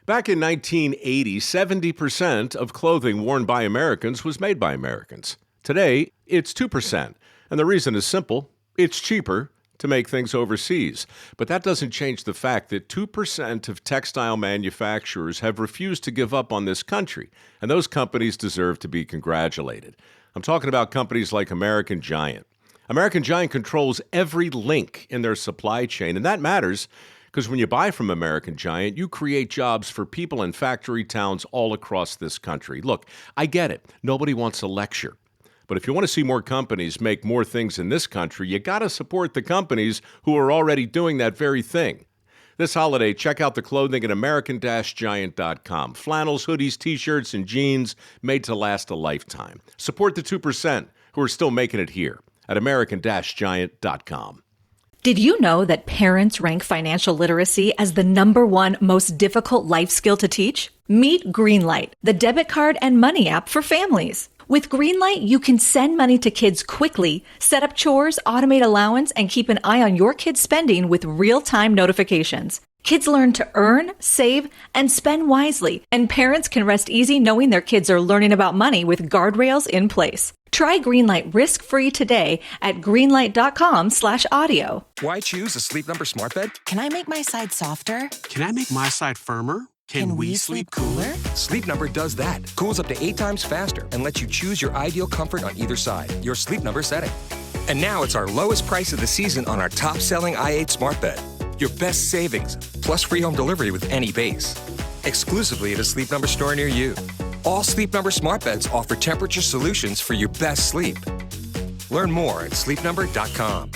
Back in 1980, 70% of clothing worn by Americans was made by Americans. Today, it's 2%. And the reason is simple. It's cheaper to make things overseas. But that doesn't change the fact that 2% of textile manufacturers have refused to give up on this country. And those companies deserve to be congratulated. I'm talking about companies like American Giant. American Giant controls every link in their supply chain, and that matters because when you buy from American Giant, you create jobs for people in factory towns all across this country. Look, I get it. Nobody wants a lecture. But if you want to see more companies make more things in this country, you got to support the companies who are already doing that very thing. This holiday, check out the clothing at American-Giant.com. Flannels, hoodies, t-shirts, and jeans made to last a lifetime. Support the 2% who are still making it here at American-Giant.com. Did you know that parents rank financial literacy as the #1 most difficult life skill to teach? Meet Greenlight, the debit card and money app for families. With Greenlight, you can send money to kids quickly, set up chores, automate allowance, and keep an eye on your kids' spending with real-time notifications. Kids learn to earn, save, and spend wisely, and parents can rest easy knowing their kids are learning about money with guardrails in place. Try Greenlight risk-free today at greenlight.com/audio. Why choose a Sleep Number smart bed? Can I make my side softer? Can I make my side firmer? Can we sleep cooler? Sleep Number does that. Cools up to 8 times faster and lets you choose your ideal comfort on either side, your Sleep Number setting. And now it's our lowest price of the season on our top-selling i8 smart bed. Your best savings, plus free home delivery with any base. Exclusively at a Sleep Number store near you. All Sleep Number smart beds offer temperature solutions for your best sleep. Learn more at sleepnumber.com.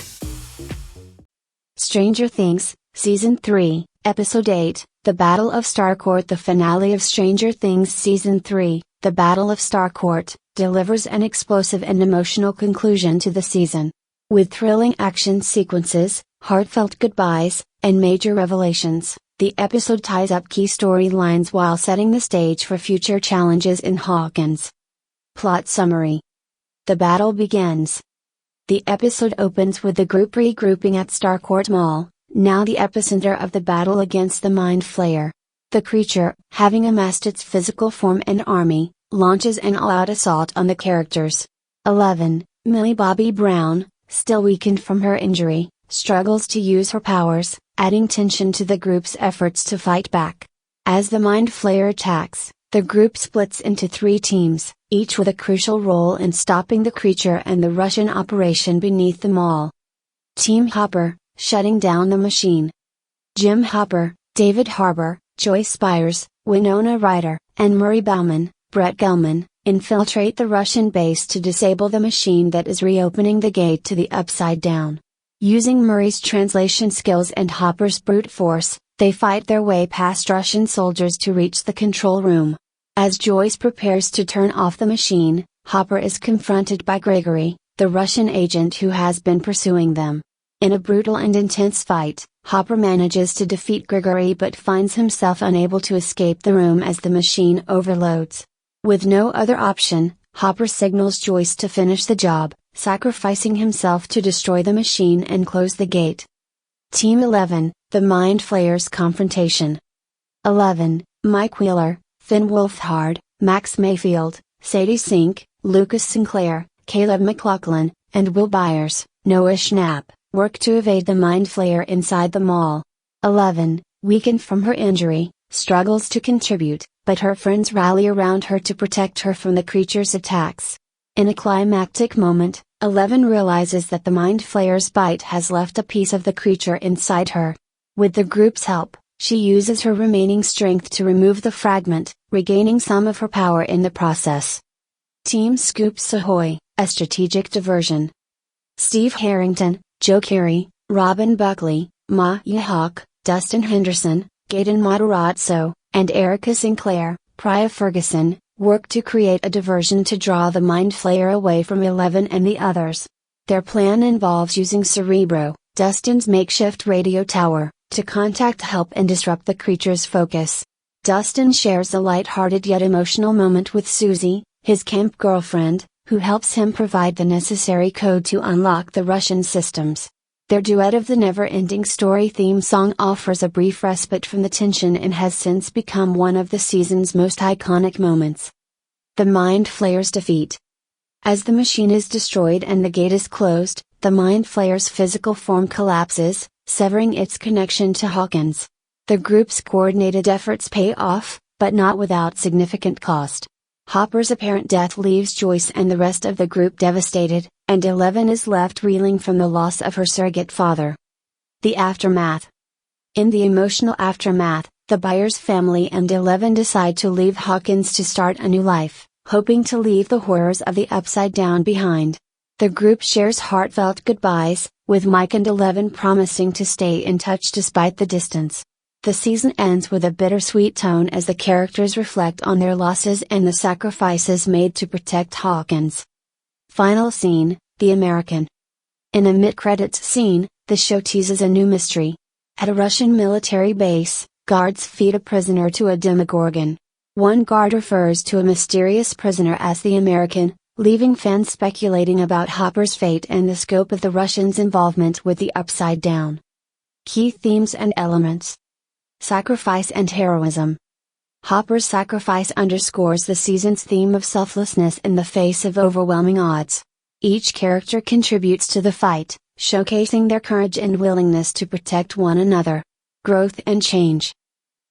Stranger Things, Season 3, Episode 8, The Battle of Starcourt. The finale of Stranger Things Season 3, The Battle of Starcourt, delivers an explosive and emotional conclusion to the season. With thrilling action sequences, heartfelt goodbyes, and major revelations, the episode ties up key storylines while setting the stage for future challenges in Hawkins. Plot summary. The battle begins. The episode opens with the group regrouping at Starcourt Mall, now the epicenter of the battle against the Mind Flayer. The creature, having amassed its physical form and army, launches an all-out assault on the characters. 11. Millie Bobby Brown, still weakened from her injury, struggles to use her powers, adding tension to the group's efforts to fight back. As the Mind Flayer attacks, the group splits into 3 teams, each with a crucial role in stopping the creature and the Russian operation beneath the mall. Team Hopper, shutting down the machine. Jim Hopper, David Harbour, Joyce Byers, Winona Ryder, and Murray Bauman, Brett Gelman, infiltrate the Russian base to disable the machine that is reopening the gate to the Upside Down. Using Murray's translation skills and Hopper's brute force, they fight their way past Russian soldiers to reach the control room. As Joyce prepares to turn off the machine, Hopper is confronted by Grigori, the Russian agent who has been pursuing them. In a brutal and intense fight, Hopper manages to defeat Grigori but finds himself unable to escape the room as the machine overloads. With no other option, Hopper signals Joyce to finish the job, sacrificing himself to destroy the machine and close the gate. Team 11, The Mind Flayer's Confrontation. 11. Mike Wheeler, Finn Wolfhard, Max Mayfield, Sadie Sink, Lucas Sinclair, Caleb McLaughlin, and Will Byers, Noah Schnapp, work to evade the Mind Flayer inside the mall. 11. Weakened from her injury, struggles to contribute, but her friends rally around her to protect her from the creature's attacks. In a climactic moment, 11 realizes that the Mind Flayer's bite has left a piece of the creature inside her. With the group's help, she uses her remaining strength to remove the fragment, regaining some of her power in the process. Team Scoops Ahoy, a strategic diversion. Steve Harrington, Joe Carey, Robin Buckley, Maya Hawke, Dustin Henderson, Gaten Matarazzo, and Erica Sinclair, Priah Ferguson, work to create a diversion to draw the Mind Flayer away from 11 and the others. Their plan involves using Cerebro, Dustin's makeshift radio tower, to contact help and disrupt the creature's focus. Dustin shares a light-hearted yet emotional moment with Susie, his camp girlfriend, who helps him provide the necessary code to unlock the Russian systems. Their duet of the NeverEnding Story theme song offers a brief respite from the tension and has since become one of the season's most iconic moments. The Mind Flayer's defeat. As the machine is destroyed and the gate is closed, the Mind Flayer's physical form collapses, severing its connection to Hawkins. The group's coordinated efforts pay off, but not without significant cost. Hopper's apparent death leaves Joyce and the rest of the group devastated, and 11 is left reeling from the loss of her surrogate father. The aftermath. In the emotional aftermath, the Byers family and 11 decide to leave Hawkins to start a new life, hoping to leave the horrors of the Upside Down behind. The group shares heartfelt goodbyes, with Mike and 11 promising to stay in touch despite the distance. The season ends with a bittersweet tone as the characters reflect on their losses and the sacrifices made to protect Hawkins. Final scene, The American. In a mid-credits scene, the show teases a new mystery. At a Russian military base, guards feed a prisoner to a Demogorgon. One guard refers to a mysterious prisoner as the American, leaving fans speculating about Hopper's fate and the scope of the Russians' involvement with the Upside Down. Key themes and elements. Sacrifice and heroism. Hopper's sacrifice underscores the season's theme of selflessness in the face of overwhelming odds. Each character contributes to the fight, showcasing their courage and willingness to protect one another. Growth and change.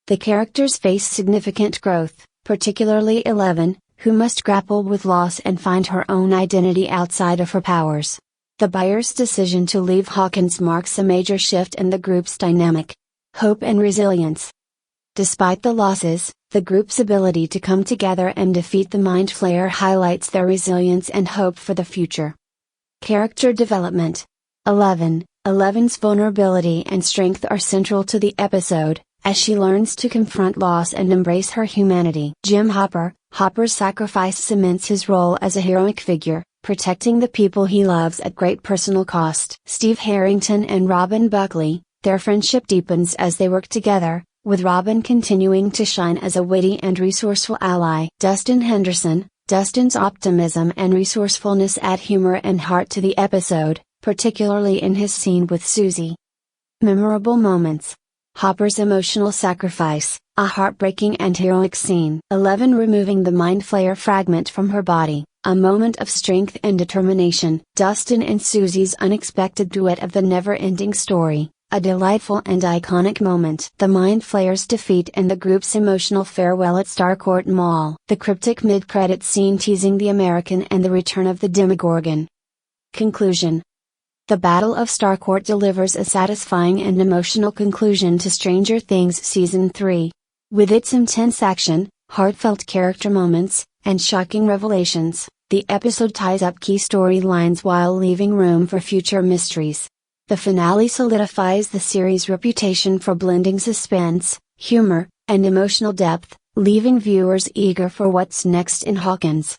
The characters face significant growth, particularly 11, who must grapple with loss and find her own identity outside of her powers. The Byers' decision to leave Hawkins marks a major shift in the group's dynamic. Hope and resilience. Despite the losses, the group's ability to come together and defeat the Mind Flayer highlights their resilience and hope for the future. Character development. 11's vulnerability and strength are central to the episode, as she learns to confront loss and embrace her humanity. Jim Hopper's sacrifice cements his role as a heroic figure, protecting the people he loves at great personal cost. Steve Harrington and Robin Buckley, their friendship deepens as they work together, with Robin continuing to shine as a witty and resourceful ally. Dustin Henderson. Dustin's optimism and resourcefulness add humor and heart to the episode, particularly in his scene with Susie. Memorable moments. Hopper's emotional sacrifice, a heartbreaking and heroic scene. 11 removing the Mind Flayer fragment from her body, a moment of strength and determination. Dustin and Susie's unexpected duet of the NeverEnding Story, a delightful and iconic moment. The Mind Flayer's defeat and the group's emotional farewell at Starcourt Mall. The cryptic mid-credits scene teasing the American and the return of the Demogorgon. Conclusion. The Battle of Starcourt delivers a satisfying and emotional conclusion to Stranger Things Season 3. With its intense action, heartfelt character moments, and shocking revelations, the episode ties up key storylines while leaving room for future mysteries. The finale solidifies the series' reputation for blending suspense, humor, and emotional depth, leaving viewers eager for what's next in Hawkins.